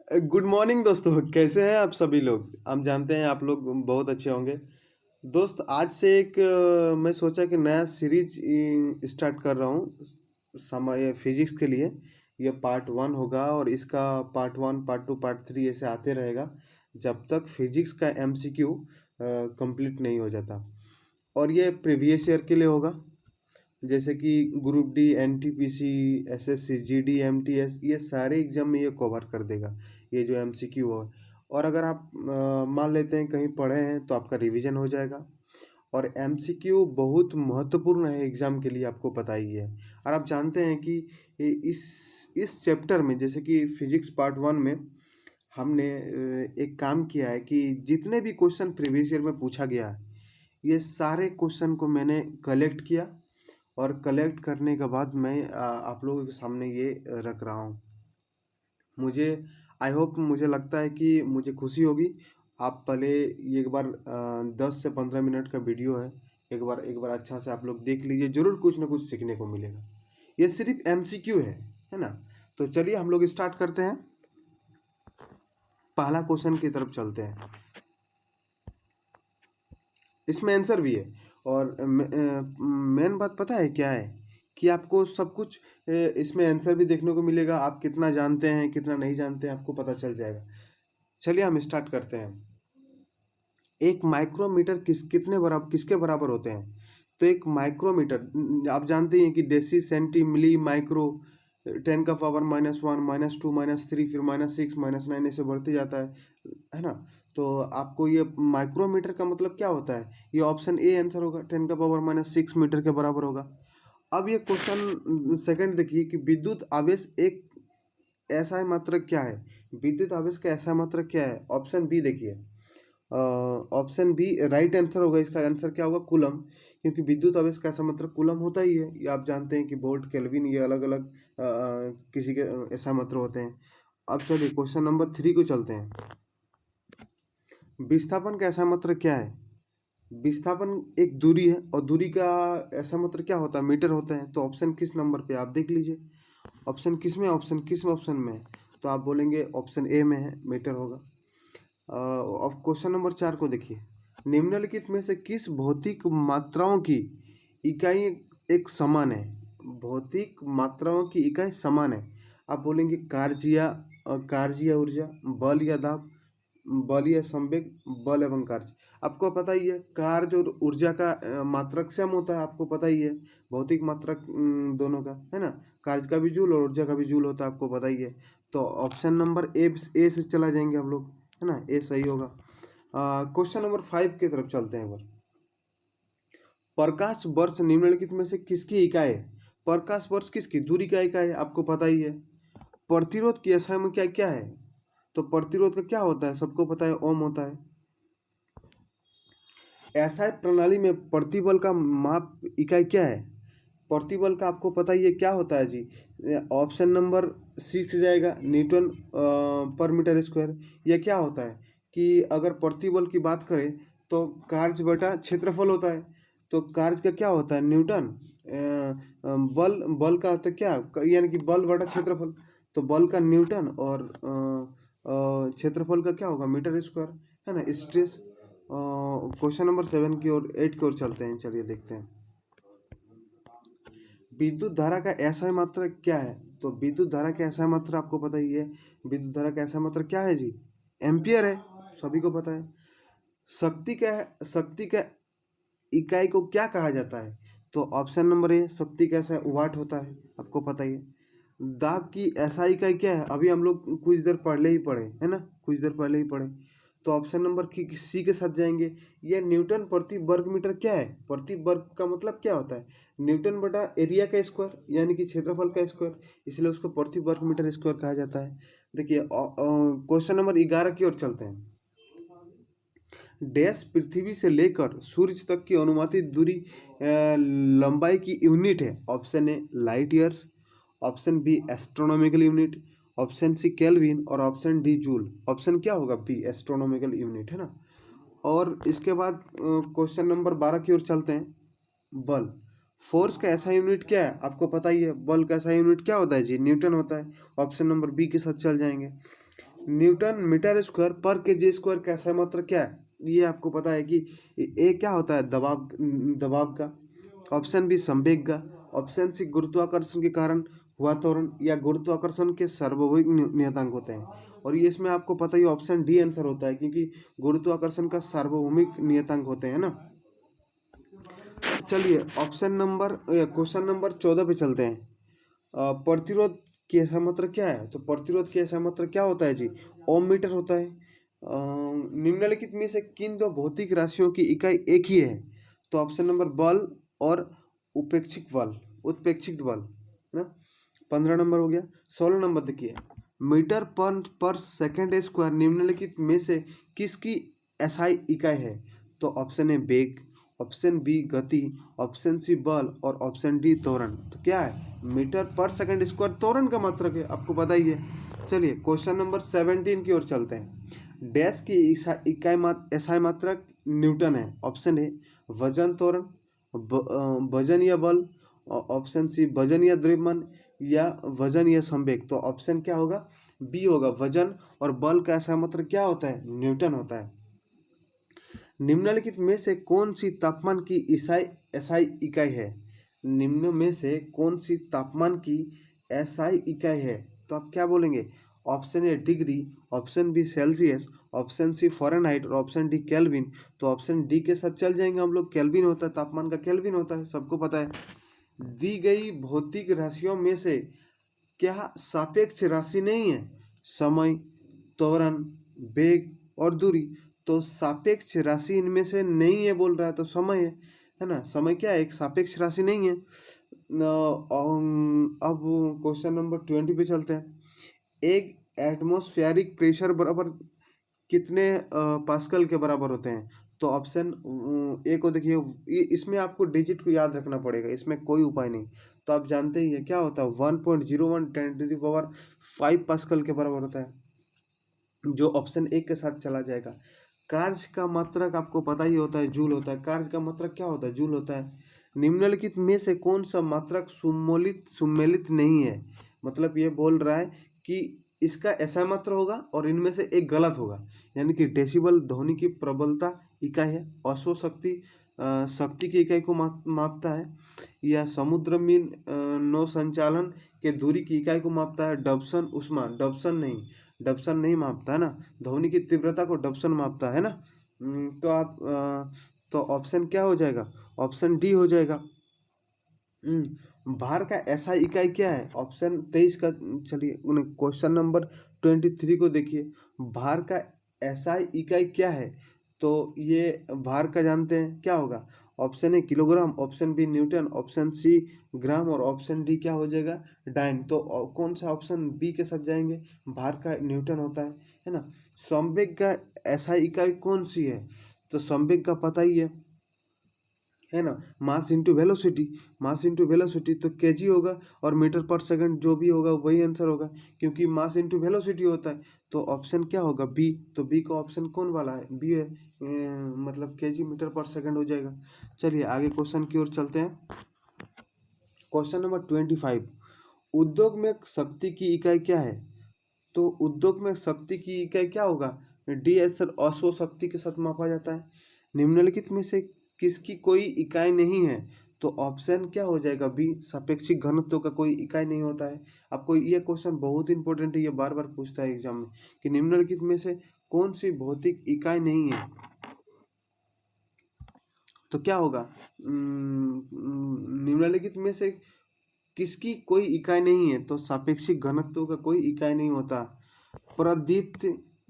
Good morning दोस्तों, कैसे हैं आप सभी लोग। हम जानते हैं आप लोग बहुत अच्छे होंगे। दोस्त, आज से एक मैं सोचा कि नया सीरीज स्टार्ट कर रहा हूँ समय फिजिक्स के लिए। ये पार्ट 1 होगा और इसका पार्ट 1, पार्ट 2, पार्ट 3 ऐसे आते रहेगा जब तक फिजिक्स का एमसीक्यू कंप्लीट नहीं हो जाता। और ये प्रीवियस ईयर के लिए होगा, जैसे कि group D, NTPC, SSC, GD, MTS, ये सारे एग्जाम में ये कवर कर देगा, ये जो एमसीक्यू है। और अगर आप मान लेते हैं कहीं पढ़े हैं तो आपका रिवीजन हो जाएगा। और एमसीक्यू बहुत महत्वपूर्ण है एग्जाम के लिए, आपको पता ही है। और आप जानते हैं कि इस चैप्टर में, जैसे कि फिजिक्स पार्ट 1 में हमने एक काम किया है कि जितने भी क्वेश्चन प्रीवियस ईयर में पूछा गया है, ये सारे क्वेश्चन को मैंने कलेक्ट किया। और कलेक्ट करने के बाद मैं आप लोगों के सामने ये रख रहा हूँ। मुझे आई होप, मुझे लगता है कि मुझे खुशी होगी। आप पहले ये एक बार 10 से 15 मिनट का वीडियो है, एक बार अच्छा से आप लोग देख लीजिए, ज़रूर कुछ ना कुछ सीखने को मिलेगा। ये सिर्फ एमसीक्यू है ना। तो चलिए हम लोग स्टार्ट करते हैं। पहला क्वेश्चन की तरफ चलते हैं। इसमें आंसर भी है। और मेन बात पता है क्या है कि आपको सब कुछ इसमें आंसर भी देखने को मिलेगा। आप कितना जानते हैं कितना नहीं जानते हैं आपको पता चल जाएगा। चलिए हम स्टार्ट करते हैं। एक माइक्रोमीटर किसके बराबर होते हैं। तो एक माइक्रोमीटर आप जानते हैं कि डेसी, सेंटी, मिली, माइक्रो, 10⁻⁻1, -2, -3, फिर -6, -9 ऐसे बढ़ते जाता है ना। तो आपको ये माइक्रोमीटर का मतलब क्या होता है, ये ऑप्शन ए आंसर होगा, 10⁻⁻6 मीटर के बराबर होगा। अब ये क्वेश्चन सेकंड देखिए कि विद्युत आवेश एक ऐसा मात्रक क्या है। विद्युत आवेश का ऐसा मात्रक क्या है, ऑप्शन बी देखिए। ऑप्शन बी राइट आंसर होगा। इसका आंसर क्या होगा, कूलम। क्योंकि विद्युत आवेश का ऐसा मात्रक कूलम होता ही है। ये आप जानते हैं कि वोल्ट, केल्विन, ये अलग अलग किसी के ऐसा मात्र होते हैं। अब चलिए क्वेश्चन नंबर 3 को चलते हैं। विस्थापन का ऐसा मात्रक क्या है। विस्थापन एक दूरी है और दूरी का ऐसा मात्रक क्या होता है, मीटर होता है। तो ऑप्शन किस नंबर पे आप देख लीजिए, ऑप्शन किस में, ऑप्शन किस ऑप्शन में है। तो आप बोलेंगे ऑप्शन ए में है, मीटर होगा। अब क्वेश्चन नंबर 4 को देखिए। निम्नलिखित में से किस भौतिक मात्राओं की इकाई एक समान है। भौतिक मात्राओं की इकाई समान है। आप बोलेंगे कार्य या ऊर्जा, बल या दाब, बल या संवेग, बल एवं कार्य। आपको पता ही है कार्य और ऊर्जा का मात्रक सेम होता है, आपको पता ही है। भौतिक मात्रक दोनों का है ना, कार्य का भी जूल और ऊर्जा का भी जूल होता है, आपको पता ही है। तो ऑप्शन नंबर ए से चला जाएंगे हम लोग, है ना, ए सही होगा। क्वेश्चन नंबर 5 की तरफ चलते हैं। प्रकाश वर्ष निम्नलिखित में से किसकी इकाई है। प्रकाश वर्ष किसकी, दूरी का इकाई है, आपको पता ही है। प्रतिरोध की एसआई में क्या क्या है। तो प्रतिरोध का क्या होता है, सबको पता है, ओम होता है। एसआई प्रणाली में प्रतिबल का माप इकाई क्या है। प्रतिबल का आपको पता ही है क्या होता है जी। ऑप्शन नंबर 6 जाएगा, न्यूटन पर मीटर स्क्वायर। यह क्या होता है कि अगर प्रतिबल की बात करें तो कार्य बटा क्षेत्रफल होता है। तो कार्य का क्या होता है, न्यूटन। बल बल का होता है क्या, यानी कि बल बटा क्षेत्रफल। तो बल का न्यूटन और क्षेत्रफल का क्या होगा, मीटर स्क्वायर, है ना। स्ट्रेस। क्वेश्चन नंबर 7 की ओर 8 की ओर चलते हैं, चलिए देखते हैं। विद्युत धारा का ऐसा मात्रा क्या है। तो विद्युत धारा का ऐसा मात्रा आपको पता ही है। विद्युत धारा का ऐसा मात्रा क्या है जी, एम्पियर है, सभी को पता है। शक्ति का इकाई को क्या कहा जाता है। तो ऑप्शन नंबर ए, शक्ति का ऐसा वाट होता है, आपको पता ही है। दाब की ऐसा इकाई क्या है, अभी हम लोग कुछ देर पहले ही पढ़े, है ना, कुछ देर पहले ही पढ़े। तो ऑप्शन नंबर सी के साथ जाएंगे। यह न्यूटन प्रति वर्ग मीटर क्या है। प्रति वर्ग का मतलब क्या होता है, न्यूटन बटा एरिया का स्क्वायर, यानी कि क्षेत्रफल का स्क्वायर, इसलिए उसको प्रति वर्ग मीटर स्क्वायर कहा जाता है। देखिए क्वेश्चन नंबर 11 की ओर चलते हैं। डैश पृथ्वी से लेकर सूर्य तक की अनुमानित दूरी लंबाई की यूनिट है। Option A light years, option B astronomical unit, option C kelvin और ऑप्शन डी जूल। ऑप्शन क्या होगा, बी एस्ट्रोनॉमिकल यूनिट, है ना। और इसके बाद क्वेश्चन नंबर 12 की ओर चलते हैं। बल, फोर्स का ऐसा यूनिट क्या है, आपको पता ही है। बल का ऐसा यूनिट क्या होता है जी, न्यूटन होता है। ऑप्शन नंबर बी के साथ चल जाएंगे। न्यूटन मीटर स्क्वायर पर केजी स्क्वायर का SI मात्रक क्या है? ये आपको पता है कि ए क्या होता है? दबाव का। ऑप्शन बी संवेग का। ऑप्शन सी गुरुत्वाकर्षण के कारण हुआ त्वरण या गुरुत्वाकर्षण के सार्वभौमिक नियतांक होते हैं। और ये इसमें आपको पता ही ऑप्शन डी आंसर होता है, क्योंकि गुरुत्वाकर्षण का सार्वभौमिक नियतांक होते हैं ना। चलिए क्वेश्चन नंबर 14 पे चलते हैं। प्रतिरोध की ऐसा मात्रक क्या है? तो प्रतिरोध की ऐसा मात्रक क्या होता है जी? ओम मीटर होता है। निम्नलिखित में से किन दो भौतिक राशियों की इकाई एक ही है? तो ऑप्शन नंबर बल और उत्प्रेक्षित बल, है ना। 15 नंबर हो गया। 16 नंबर देखिए, मीटर पर सेकेंड स्क्वायर निम्नलिखित में से किसकी SI इकाई है? तो ऑप्शन ए वेग, ऑप्शन बी गति, ऑप्शन सी बल और ऑप्शन डी त्वरण। तो क्या है? मीटर पर सेकंड स्क्वायर त्वरण का मात्रक है, आपको पता ही है। चलिए क्वेश्चन नंबर 17 की ओर चलते हैं। डैश की SI मात्रक न्यूटन है। ऑप्शन ए वजन त्वरण, वजन या बल, ऑप्शन सी वजन या द्रव्यमान, या वजन या संवेग। तो ऑप्शन क्या होगा? बी होगा, वजन। और बल का SI मात्रक क्या होता है? न्यूटन होता है। निम्नलिखित में से कौन सी तापमान की SI इकाई है? निम्न में से कौन सी तापमान की SI इकाई है? तो आप क्या बोलेंगे? Option A degree, option B Celsius, option C Fahrenheit और ऑप्शन डी केल्विन। तो ऑप्शन डी के साथ चल जाएंगे हम लोग। केल्विन होता है, तापमान का केल्विन होता है, सबको पता है। दी गई भौतिक राशियों में से क्या सापेक्ष राशि नहीं है? समय, त्वरण, वेग और दूरी। तो सापेक्ष राशि इनमें से नहीं है बोल रहा है, तो समय है ना। समय क्या है? एक सापेक्ष राशि नहीं है। अब क्वेश्चन नंबर 20 पे चलते हैं। एक एटमॉस्फेरिक प्रेशर बराबर कितने पास्कल के बराबर होते हैं? तो ऑप्शन ए को देखिए, इसमें आपको डिजिट को याद रखना पड़ेगा, इसमें कोई उपाय नहीं। तो आप जानते ही है क्या होता है? 1.01 10⁵ पास्कल के बराबर होता है, जो ऑप्शन ए के साथ चला जाएगा। कार्य का मात्रक आपको पता ही होता है, जूल होता है। कार्य का मात्रक क्या होता है? जूल होता है। निम्नलिखित में से कौन सा मात्रक सुमेलित नहीं है? मतलब ये बोल रहा है कि इसका ऐसा मात्र होगा और इनमें से एक गलत होगा। यानी कि डेसिबल ध्वनि की प्रबलता इकाई है, अश्व शक्ति की इकाई को मापता है, या समुद्र में नौ संचालन के दूरी की इकाई को मापता है। डबसन उष्मा, डबसन नहीं मापता है ना। ध्वनि की तीव्रता को डबसन मापता है ना। तो ऑप्शन क्या हो जाएगा? ऑप्शन डी हो जाएगा। भार का ऐसा इकाई क्या है? ऑप्शन 23 का। चलिए क्वेश्चन नंबर 23 को देखिए। भार का ऐसा इकाई क्या है? तो ये भार का जानते हैं क्या होगा? Option A kilogram, option B newton, option C gram और ऑप्शन डी क्या हो जाएगा? डाइन। तो कौन सा ऑप्शन बी के साथ जाएंगे? भार का न्यूटन होता है ना। संवेग का ऐसा इकाई कौन सी है? तो संवेग का पता ही है ना, मास इंटू वेलोसिटी। तो केजी होगा और मीटर पर सेकंड जो भी होगा वही आंसर होगा, क्योंकि मास इंटू वेलोसिटी होता है। तो ऑप्शन क्या होगा? बी। तो बी का ऑप्शन कौन वाला है? बी है, मतलब केजी मीटर पर सेकंड हो जाएगा। चलिए आगे क्वेश्चन की ओर चलते हैं। क्वेश्चन नंबर 25, उद्योग में शक्ति की इकाई क्या है? तो उद्योग में शक्ति की इकाई क्या होगा? डी आंसर, अश्व शक्ति के साथ मापा जाता है। निम्नलिखित में से किसकी कोई इकाई नहीं है? तो ऑप्शन क्या हो जाएगा? बी, सापेक्षिक घनत्व का कोई इकाई नहीं होता है। आपको ये क्वेश्चन बहुत इंपॉर्टेंट है, ये बार बार पूछता है एग्जाम में कि निम्नलिखित में से कौन सी भौतिक इकाई नहीं है? तो क्या होगा? निम्नलिखित में से किसकी कोई इकाई नहीं है? तो सापेक्षिक घनत्व का कोई इकाई नहीं होता। प्रदीप्त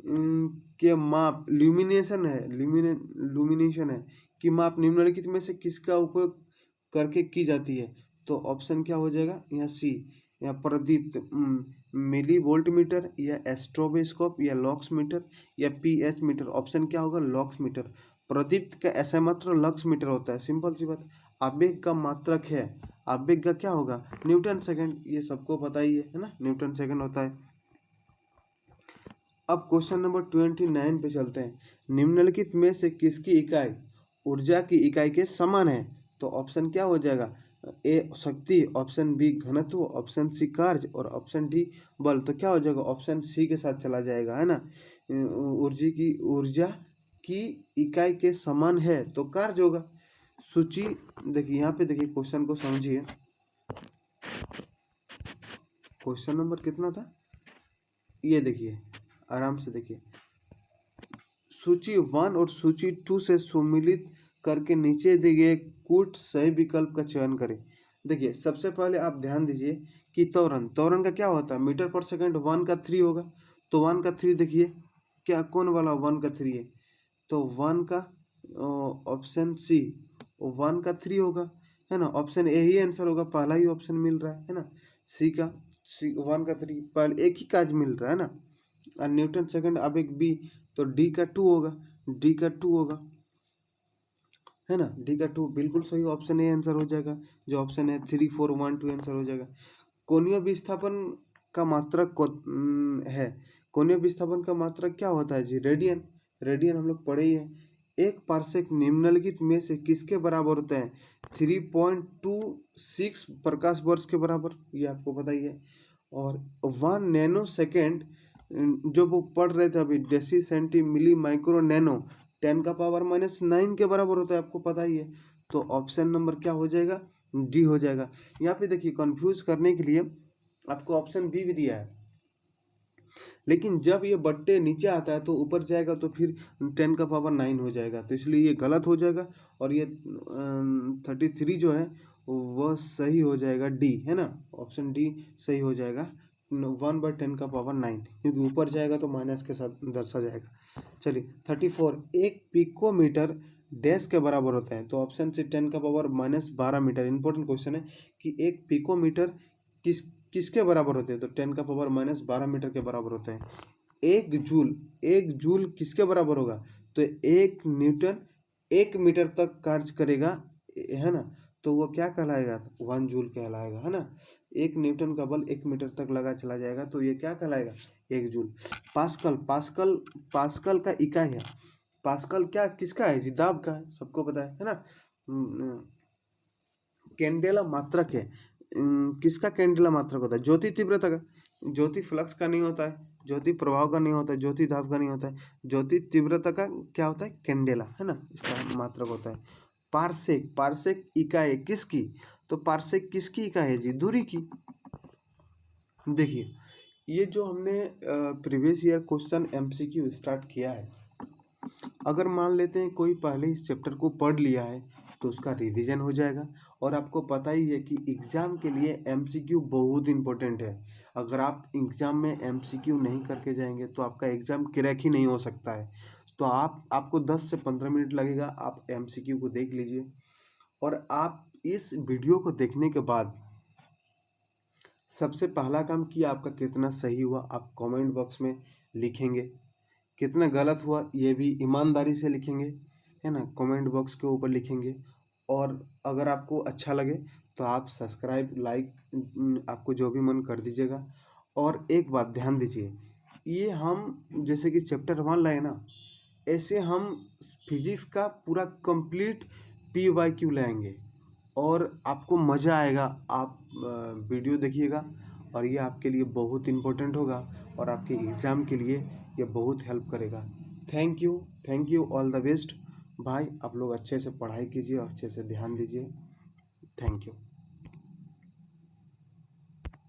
के माप ल्यूमिनेशन है कि माप निम्नलिखित में से किसका उपयोग करके की जाती है? तो ऑप्शन क्या हो जाएगा यहाँ? सी, या प्रदीप्त मिली वोल्ट मीटर, या एस्ट्रोबोस्कोप, या लॉक्स मीटर, या पीएच मीटर। ऑप्शन क्या होगा? Lux meter. प्रदीप्त का ऐसा मात्र लक्स मीटर होता है, सिंपल सी बात। आवेग का मात्रक है, आवेग का क्या होगा? न्यूटन सेकंड, ये सबको पता ही है ना, न्यूटन सेकंड होता है। अब क्वेश्चन नंबर 29 पे चलते हैं। निम्नलिखित में से किसकी इकाई ऊर्जा की इकाई के समान है? तो ऑप्शन क्या हो जाएगा? ए शक्ति, ऑप्शन बी घनत्व, ऑप्शन सी कार्य और ऑप्शन डी बल। तो क्या हो जाएगा, ऑप्शन सी के साथ चला जाएगा, है ना। ऊर्जा की इकाई के समान है तो कार्य होगा। सूची देखिए, यहाँ पे देखिए क्वेश्चन को समझिए। क्वेश्चन नंबर कितना था, ये देखिए आराम से देखिए। सूची 1 और सूची 2 से सम्मिलित करके नीचे दिए गए कूट सही विकल्प का चयन करें। देखिए सबसे पहले आप ध्यान दीजिए कि त्वरण का क्या होता है, मीटर पर सेकंड 1 का 3 होगा। तो 1 का 3 देखिए क्या कौन वाला 1 का 3 है, तो 1 का ऑप्शन सी 1 का 3 होगा, है ना। ऑप्शन ए ही आंसर होगा, पहला ही ऑप्शन मिल रहा है ना। सी 1 का 3 पहले एक ही काज मिल रहा है ना। और न्यूटन सेकंड अब एक बी, तो डी का 2 होगा, डी का 2 होगा, है ना। डी का 2 बिल्कुल सही, ऑप्शन ए आंसर हो जाएगा। जो ऑप्शन है 3 4 1 2 आंसर हो जाएगा। कोणीय विस्थापन का मात्रक है। कोणीय विस्थापन का मात्रक क्या होता है जी, रेडियन। रेडियन हम लोग पढ़े ही है। एक पारसेक निम्नलिखित में से किसके बराबर होता है, 3.26 प्रकाश वर्ष के बराबर, ये आपको पता ही है। और 1 नैनो सेकेंड जो वो पढ़ रहे थे अभी, deci centi milli micro nano 10⁻⁹ के बराबर होता है, आपको पता ही है। तो ऑप्शन नंबर क्या हो जाएगा, डी हो जाएगा। यहाँ पे देखिए कंफ्यूज करने के लिए आपको ऑप्शन बी भी दिया है, लेकिन जब ये बट्टे नीचे आता है तो ऊपर जाएगा तो फिर 10⁻⁹ हो जाएगा, तो इसलिए ये गलत हो जाएगा। और ये 33 जो है वह सही हो जाएगा, डी, है ना। ऑप्शन डी सही हो जाएगा, 1/10⁹, क्योंकि ऊपर जाएगा तो माइनस के साथ दर्शा जाएगा। चलिए 34, एक पिकोमीटर डैश के बराबर होता है। तो ऑप्शन से 10⁻12 मीटर। इंपॉर्टेंट क्वेश्चन है कि एक पिकोमीटर किसके बराबर होते हैं, तो 10⁻12 मीटर के बराबर होता है। एक जूल किसके बराबर होगा, तो 1 न्यूटन 1 मीटर तक कार्य करेगा, है ना। तो वो क्या कहलाएगा, 1 जूल कहलाएगा, है ना। 1 न्यूटन का बल 1 मीटर तक लगा चला जाएगा, तो ये क्या कहलाएगा, 1 जूल। पास्कल का इकाई है। पास्कल क्या किसका है जी, दाब का है, सबको पता है ना। कैंडेला मात्रक है। किसका कैंडेला मात्रक होता है, ज्योति तीव्रता का। ज्योति फ्लक्स का नहीं होता है, ज्योति प्रभाव का नहीं होता है, ज्योति दाब का नहीं होता है। ज्योति तीव्रता का क्या होता है, कैंडेला, है ना, इसका मात्रक होता है। पारसेक इकाई किसकी, तो पारसेक किसकी इकाई है जी, दूरी की। देखिए ये जो हमने previous year question MCQ start किया है, अगर मान लेते हैं कोई पहले इस चैप्टर को पढ़ लिया है तो उसका रिवीजन हो जाएगा। और आपको पता ही है कि एग्ज़ाम के लिए एमसीक्यू बहुत इंपॉर्टेंट है। अगर आप एग्ज़ाम में एमसीक्यू नहीं करके जाएंगे तो आपका एग्ज़ाम क्रैक ही नहीं हो सकता है। तो आपको 10 से 15 मिनट लगेगा, आप एमसीक्यू को देख लीजिए। और आप इस वीडियो को देखने के बाद सबसे पहला काम किया आपका कितना सही हुआ आप कमेंट बॉक्स में लिखेंगे, कितना गलत हुआ ये भी ईमानदारी से लिखेंगे, है ना, कमेंट बॉक्स के ऊपर लिखेंगे। और अगर आपको अच्छा लगे तो आप सब्सक्राइब लाइक आपको जो भी मन कर दीजिएगा। और एक बात ध्यान दीजिए, ये हम जैसे कि चैप्टर 1 लाए ना, ऐसे हम फिजिक्स का पूरा कंप्लीट PYQ लाएंगे और आपको मज़ा आएगा। आप वीडियो देखिएगा और ये आपके लिए बहुत इम्पोर्टेंट होगा और आपके एग्ज़ाम के लिए ये बहुत हेल्प करेगा। Thank you, all the best भाई। आप लोग अच्छे से पढ़ाई कीजिए और अच्छे से ध्यान दीजिए। Thank you.